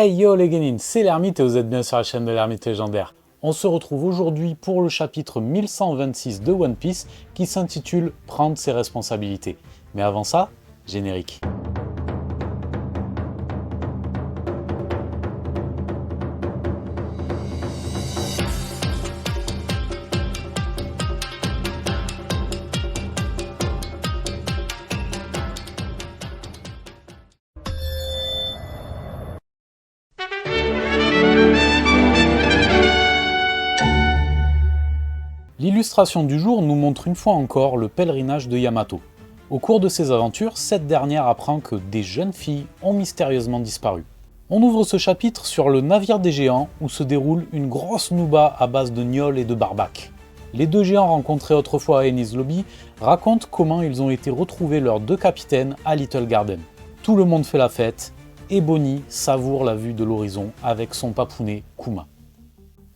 Hey yo les Guénines, c'est l'Ermite et vous êtes bien sur la chaîne de l'Ermite légendaire. On se retrouve aujourd'hui pour le chapitre 1126 de One Piece qui s'intitule « Prendre ses responsabilités ». Mais avant ça, générique. L'illustration du jour nous montre une fois encore le pèlerinage de Yamato. Au cours de ses aventures, cette dernière apprend que des jeunes filles ont mystérieusement disparu. On ouvre ce chapitre sur le navire des géants où se déroule une grosse nouba à base de gnolls et de barbaques. Les deux géants rencontrés autrefois à Enies Lobby racontent comment ils ont été retrouvés leurs deux capitaines à Little Garden. Tout le monde fait la fête et Bonnie savoure la vue de l'horizon avec son papounet Kuma.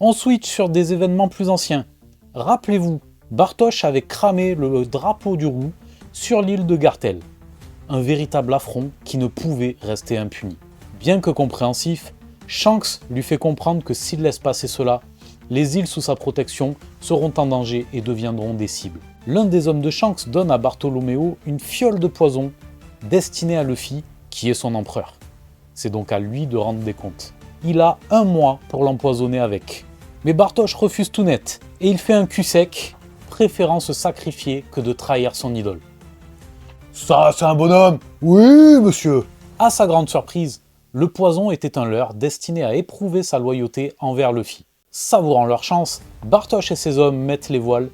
On switch sur des événements plus anciens. Rappelez-vous, Bartosz avait cramé le drapeau du roux sur l'île de Gartel. Un véritable affront qui ne pouvait rester impuni. Bien que compréhensif, Shanks lui fait comprendre que s'il laisse passer cela, les îles sous sa protection seront en danger et deviendront des cibles. L'un des hommes de Shanks donne à Bartholoméo une fiole de poison destinée à Luffy, qui est son empereur. C'est donc à lui de rendre des comptes. Il a 1 mois pour l'empoisonner avec. Mais Bartosz refuse tout net, et il fait un cul sec, préférant se sacrifier que de trahir son idole. Ça, c'est un bonhomme! Oui, monsieur! À sa grande surprise, le poison était un leurre destiné à éprouver sa loyauté envers Luffy. Savourant leur chance, Bartosz et ses hommes mettent les voiles,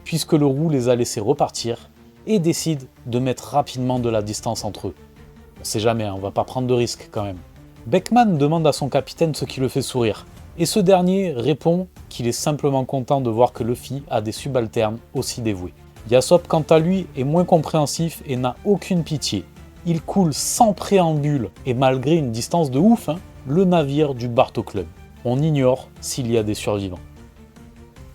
puisque le roux les a laissés repartir, et décident de mettre rapidement de la distance entre eux. On sait jamais, on va pas prendre de risques quand même. Beckman demande à son capitaine ce qui le fait sourire, et ce dernier répond qu'il est simplement content de voir que Luffy a des subalternes aussi dévoués. Yasopp, quant à lui, est moins compréhensif et n'a aucune pitié. Il coule sans préambule, et malgré une distance de ouf, le navire du Barto Club. On ignore s'il y a des survivants.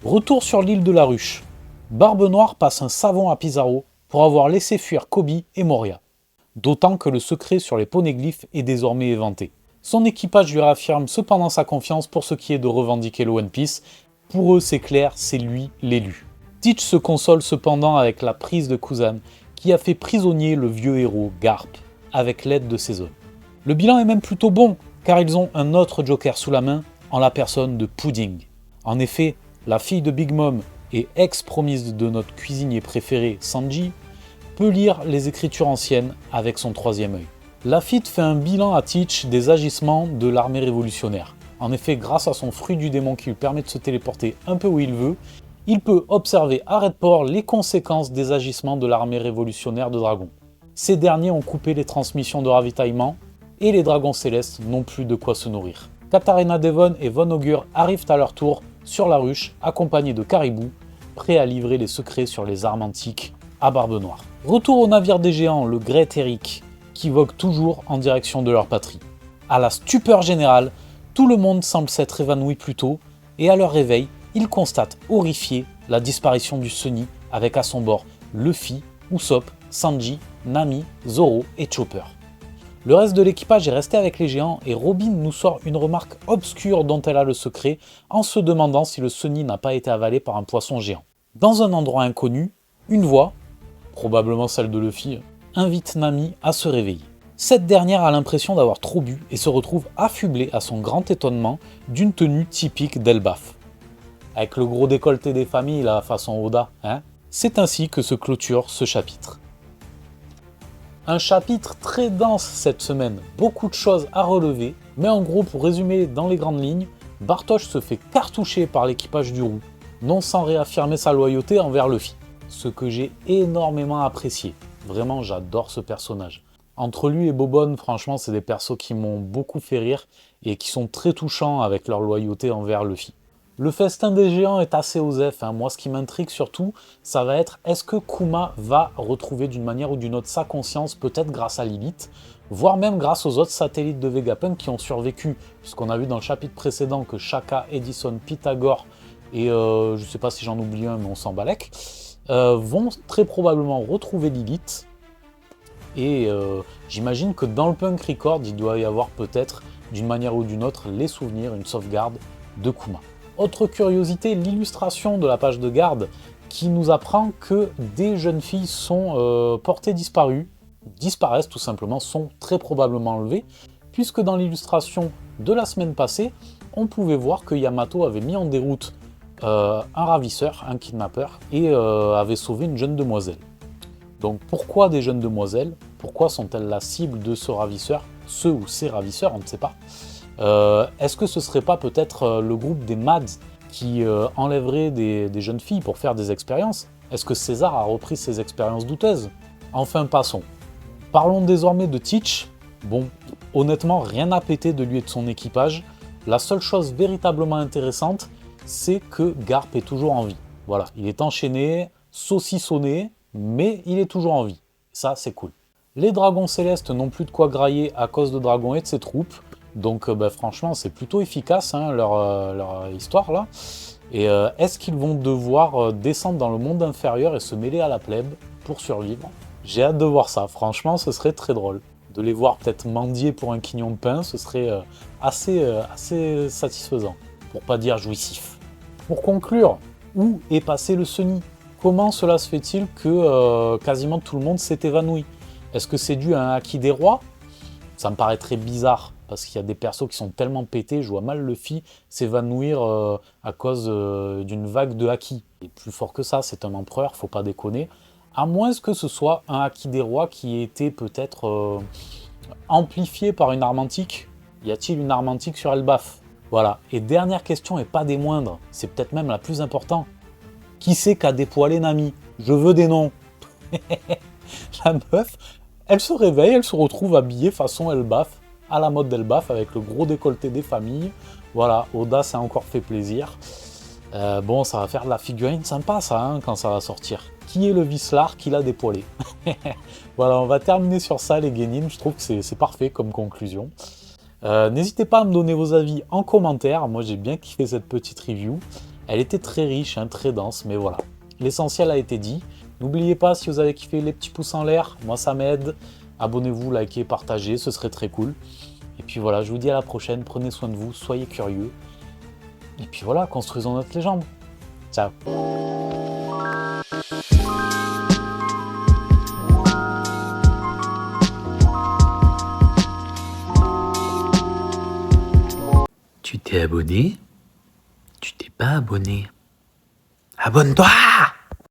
Retour sur l'île de la Ruche. Barbe Noire passe un savon à Pizarro pour avoir laissé fuir Koby et Moria. D'autant que le secret sur les poneglyphes est désormais éventé. Son équipage lui réaffirme cependant sa confiance pour ce qui est de revendiquer le One Piece. Pour eux, c'est clair, c'est lui l'élu. Teach se console cependant avec la prise de Kuzan, qui a fait prisonnier le vieux héros Garp, avec l'aide de ses hommes. Le bilan est même plutôt bon, car ils ont un autre Joker sous la main, en la personne de Pudding. En effet, la fille de Big Mom et ex-promise de notre cuisinier préféré, Sanji, peut lire les écritures anciennes avec son 3e œil. Lafitte fait un bilan à Teach des agissements de l'armée révolutionnaire. En effet, grâce à son fruit du démon qui lui permet de se téléporter un peu où il veut, il peut observer à Redport les conséquences des agissements de l'armée révolutionnaire de dragons. Ces derniers ont coupé les transmissions de ravitaillement et les dragons célestes n'ont plus de quoi se nourrir. Katarina Devon et Von Augure arrivent à leur tour sur la ruche, accompagnés de Caribou, prêts à livrer les secrets sur les armes antiques à Barbe Noire. Retour au navire des géants, le Great Eric, qui voguent toujours en direction de leur patrie. À la stupeur générale, tout le monde semble s'être évanoui plus tôt, et à leur réveil, ils constatent horrifiés la disparition du Sunny avec à son bord Luffy, Usopp, Sanji, Nami, Zoro et Chopper. Le reste de l'équipage est resté avec les géants et Robin nous sort une remarque obscure dont elle a le secret en se demandant si le Sunny n'a pas été avalé par un poisson géant. Dans un endroit inconnu, une voix, probablement celle de Luffy, invite Nami à se réveiller. Cette dernière a l'impression d'avoir trop bu et se retrouve affublée à son grand étonnement d'une tenue typique d'Elbaf. Avec le gros décolleté des familles, la façon Oda, C'est ainsi que se clôture ce chapitre. Un chapitre très dense cette semaine, beaucoup de choses à relever, mais en gros, pour résumer dans les grandes lignes, Bartosz se fait cartoucher par l'équipage du roux, non sans réaffirmer sa loyauté envers Luffy, ce que j'ai énormément apprécié. Vraiment, j'adore ce personnage. Entre lui et Bobonne, franchement, c'est des persos qui m'ont beaucoup fait rire et qui sont très touchants avec leur loyauté envers Luffy. Le festin des géants est assez osef. Moi, ce qui m'intrigue surtout, ça va être est-ce que Kuma va retrouver d'une manière ou d'une autre sa conscience, peut-être grâce à Lilith, voire même grâce aux autres satellites de Vegapunk qui ont survécu, puisqu'on a vu dans le chapitre précédent que Shaka, Edison, Pythagore et je sais pas si j'en oublie un, mais on s'en balèque, vont très probablement retrouver Lilith. Et j'imagine que dans le Punk Record, il doit y avoir peut-être d'une manière ou d'une autre, les souvenirs, une sauvegarde de Kuma. Autre curiosité, l'illustration de la page de garde qui nous apprend que des jeunes filles sont portées disparues, disparaissent tout simplement, sont très probablement enlevées, puisque dans l'illustration de la semaine passée, on pouvait voir que Yamato avait mis en déroute un ravisseur, un kidnappeur, et avait sauvé une jeune demoiselle. Donc pourquoi des jeunes demoiselles? Pourquoi sont-elles la cible de ce ravisseur? Ce ou ces ravisseurs, on ne sait pas. Est-ce que ce serait pas peut-être le groupe des Mads qui enlèverait des jeunes filles pour faire des expériences? Est-ce que César a repris ces expériences douteuses? Enfin, passons. Parlons désormais de Teach. Bon, honnêtement, rien à péter de lui et de son équipage. La seule chose véritablement intéressante, c'est que Garp est toujours en vie. Voilà, il est enchaîné, saucissonné, mais il est toujours en vie. Ça, c'est cool. Les dragons célestes n'ont plus de quoi grailler à cause de Dragon et de ses troupes. Donc franchement, c'est plutôt efficace hein, leur histoire là. Et est-ce qu'ils vont devoir descendre dans le monde inférieur et se mêler à la plèbe pour survivre? J'ai hâte de voir ça. Franchement, ce serait très drôle. De les voir peut-être mendier pour un quignon de pain, ce serait assez satisfaisant. Pour pas dire jouissif. Pour conclure, où est passé le Sunny? Comment cela se fait-il que quasiment tout le monde s'est évanoui? Est-ce que c'est dû à un haki des rois? Ça me paraît très bizarre, parce qu'il y a des persos qui sont tellement pétés, je vois mal Luffy s'évanouir à cause d'une vague de haki. Il est plus fort que ça, c'est un empereur, faut pas déconner. À moins que ce soit un haki des rois qui ait été peut-être amplifié par une arme antique. Y a-t-il une arme antique sur Elbaf? Voilà. Et dernière question, et pas des moindres, c'est peut-être même la plus importante. Qui c'est qu'a dépoilé Nami? Je veux des noms. La meuf, elle se réveille, elle se retrouve habillée façon Elbaf, à la mode d'Elbaf, avec le gros décolleté des familles. Voilà, Oda s'est encore fait plaisir. Bon, ça va faire de la figurine sympa ça, hein, quand ça va sortir. Qui est le Vislar qui l'a dépoilé? Voilà, on va terminer sur ça les Genin, je trouve que c'est parfait comme conclusion. N'hésitez pas à me donner vos avis en commentaire, moi j'ai bien kiffé cette petite review. Elle était très riche, hein, très dense, mais voilà. L'essentiel a été dit. N'oubliez pas, si vous avez kiffé, les petits pouces en l'air, moi ça m'aide. Abonnez-vous, likez, partagez, ce serait très cool. Et puis voilà, je vous dis à la prochaine, prenez soin de vous, soyez curieux. Et puis voilà, construisons notre légende. Ciao. Tu t'es abonné? Tu t'es pas abonné? Abonne-toi!